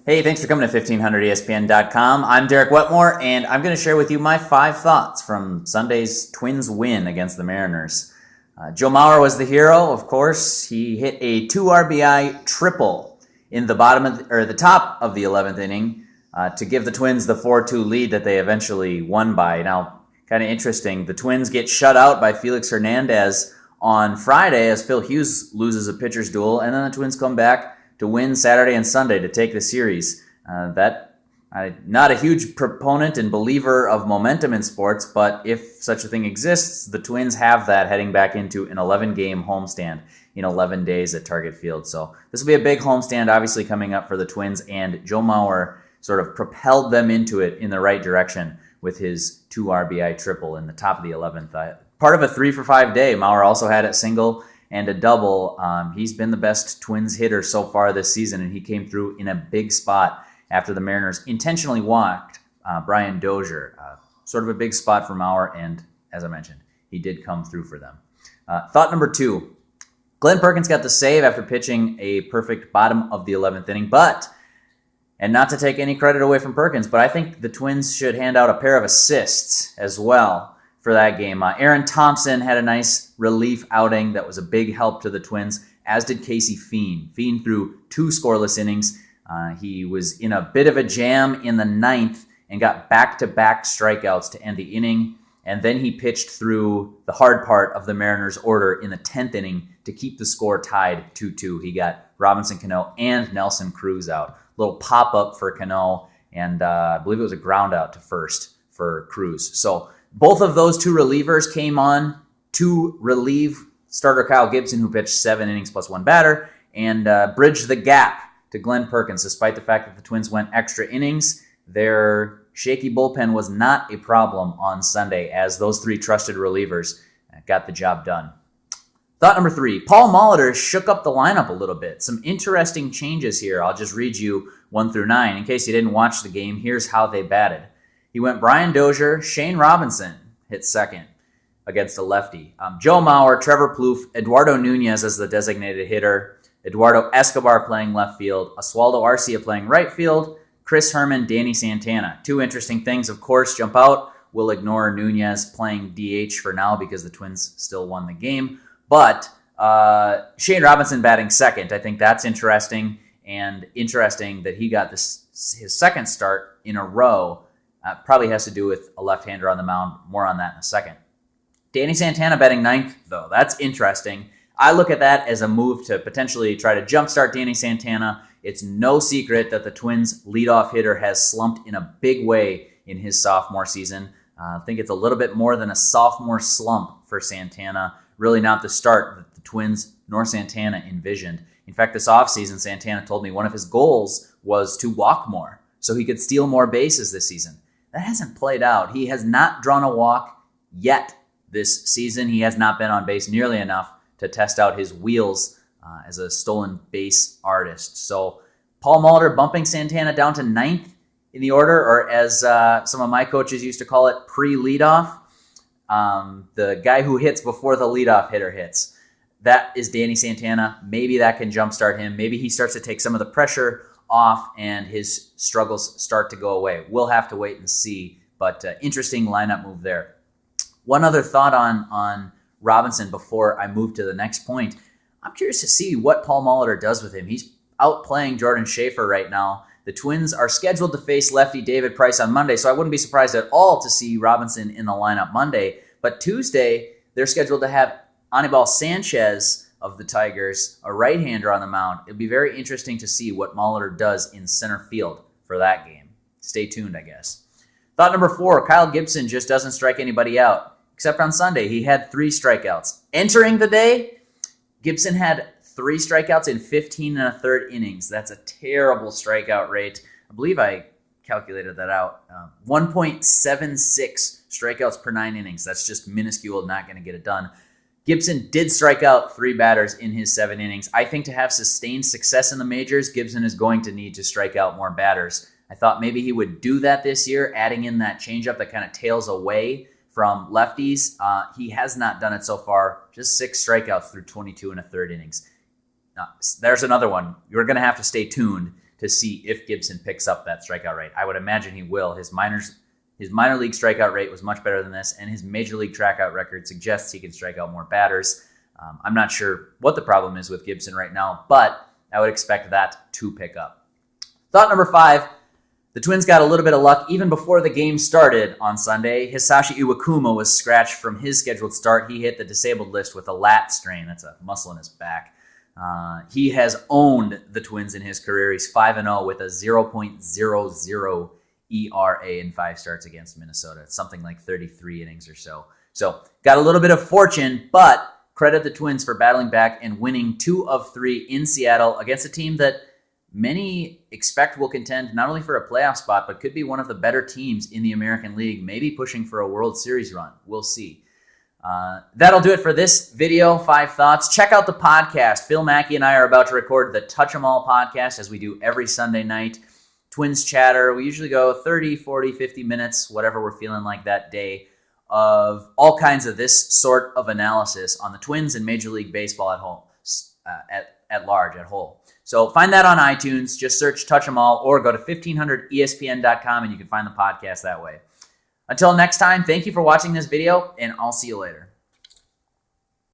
Hey, thanks for coming to 1500ESPN.com. I'm Derek Wetmore, and I'm going to share with you my 5 thoughts from Sunday's Twins win against the Mariners. Joe Mauer was the hero, of course. He hit a 2 RBI triple in the top of the 11th inning to give the Twins the 4-2 lead that they eventually won by. Now, kind of interesting, the Twins get shut out by Felix Hernandez on Friday as Phil Hughes loses a pitcher's duel, and then the Twins come back to win Saturday and Sunday to take the series. I'm not a huge proponent and believer of momentum in sports, but if such a thing exists, the Twins have that heading back into an 11-game homestand in 11 days at Target Field. So this will be a big homestand, obviously, coming up for the Twins, and Joe Mauer sort of propelled them into it in the right direction with his 2 RBI triple in the top of the 11th. Part of a 3-for-5 day. Mauer also had a single and a double. He's been the best Twins hitter so far this season, and he came through in a big spot after the Mariners intentionally walked Brian Dozier. Sort of a big spot for Mauer, and as I mentioned, he did come through for them. Thought number 2, Glenn Perkins got the save after pitching a perfect bottom of the 11th inning, and not to take any credit away from Perkins, but I think the Twins should hand out a pair of assists as well for that game. Aaron Thompson had a nice relief outing that was a big help to the Twins, as did Casey Fien. Fien threw 2 scoreless innings. He was in a bit of a jam in the 9th and got back-to-back strikeouts to end the inning, and then he pitched through the hard part of the Mariners' order in the 10th inning to keep the score tied 2-2. He got Robinson Cano and Nelson Cruz out. Little pop-up for Cano, and I believe it was a ground out to first for Cruz. So both of those 2 relievers came on to relieve starter Kyle Gibson, who pitched 7 innings plus 1 batter, and bridged the gap to Glenn Perkins. Despite the fact that the Twins went extra innings, their shaky bullpen was not a problem on Sunday, as those 3 trusted relievers got the job done. Thought number 3, Paul Molitor shook up the lineup a little bit. Some interesting changes here. I'll just read you 1 through 9. In case you didn't watch the game, here's how they batted. He went Brian Dozier, Shane Robinson hit second against a lefty. Joe Mauer, Trevor Plouffe, Eduardo Nunez as the designated hitter, Eduardo Escobar playing left field, Oswaldo Arcia playing right field, Chris Herman, Danny Santana. 2 interesting things, of course, jump out. We'll ignore Nunez playing DH for now because the Twins still won the game. But Shane Robinson batting second, I think that's interesting, and interesting that he got his second start in a row. Probably has to do with a left-hander on the mound. More on that in a second. Danny Santana batting 9th, though. That's interesting. I look at that as a move to potentially try to jumpstart Danny Santana. It's no secret that the Twins' leadoff hitter has slumped in a big way in his sophomore season. I think it's a little bit more than a sophomore slump for Santana. Really not the start that the Twins nor Santana envisioned. In fact, this offseason, Santana told me one of his goals was to walk more so he could steal more bases this season. That hasn't played out. He has not drawn a walk yet this season. He has not been on base nearly enough to test out his wheels as a stolen base artist. So Paul Molitor bumping Santana down to 9th in the order, or as some of my coaches used to call it, pre-leadoff. The guy who hits before the leadoff hitter hits. That is Danny Santana. Maybe that can jumpstart him. Maybe he starts to take some of the pressure off and his struggles start to go away. We'll have to wait and see, but interesting lineup move there. One other thought on Robinson before I move to the next point. I'm curious to see what Paul Molitor does with him. He's out playing Jordan Schaefer right now. The Twins are scheduled to face lefty David Price on Monday, so I wouldn't be surprised at all to see Robinson in the lineup Monday. But Tuesday, they're scheduled to have Anibal Sanchez of the Tigers, a right-hander on the mound. It'll be very interesting to see what Molitor does in center field for that game. Stay tuned, I guess. Thought number 4, Kyle Gibson just doesn't strike anybody out, except on Sunday. He had 3 strikeouts. Entering the day, Gibson had 3 strikeouts in 15 and a third innings. That's a terrible strikeout rate. I believe I calculated that out. 1.76 strikeouts per 9 innings. That's just minuscule, not going to get it done. Gibson did strike out 3 batters in his 7 innings. I think to have sustained success in the majors, Gibson is going to need to strike out more batters. I thought maybe he would do that this year, adding in that changeup that kind of tails away from lefties. He has not done it so far. Just 6 strikeouts through 22 and a third innings. There's another one. You're going to have to stay tuned to see if Gibson picks up that strikeout rate. I would imagine he will. His minor league strikeout rate was much better than this, and his major league strikeout record suggests he can strike out more batters. I'm not sure what the problem is with Gibson right now, but I would expect that to pick up. Thought number 5, the Twins got a little bit of luck even before the game started on Sunday. Hisashi Iwakuma was scratched from his scheduled start. He hit the disabled list with a lat strain. That's a muscle in his back. He has owned the Twins in his career. He's 5-0 with a 0.00 ERA in 5 starts against Minnesota. It's something like 33 innings or so. So got a little bit of fortune, but credit the Twins for battling back and winning 2 of 3 in Seattle against a team that many expect will contend not only for a playoff spot, but could be one of the better teams in the American League, maybe pushing for a World Series run. We'll see. That'll do it for this video, 5 thoughts. Check out the podcast. Phil Mackey and I are about to record the Touch 'Em All podcast, as we do every Sunday night. Twins chatter. We usually go 30, 40, 50 minutes, whatever we're feeling like that day, of all kinds of this sort of analysis on the Twins and Major League Baseball at home, at large, at whole. So find that on iTunes. Just search Touch 'Em All or go to 1500ESPN.com and you can find the podcast that way. Until next time, thank you for watching this video, and I'll see you later.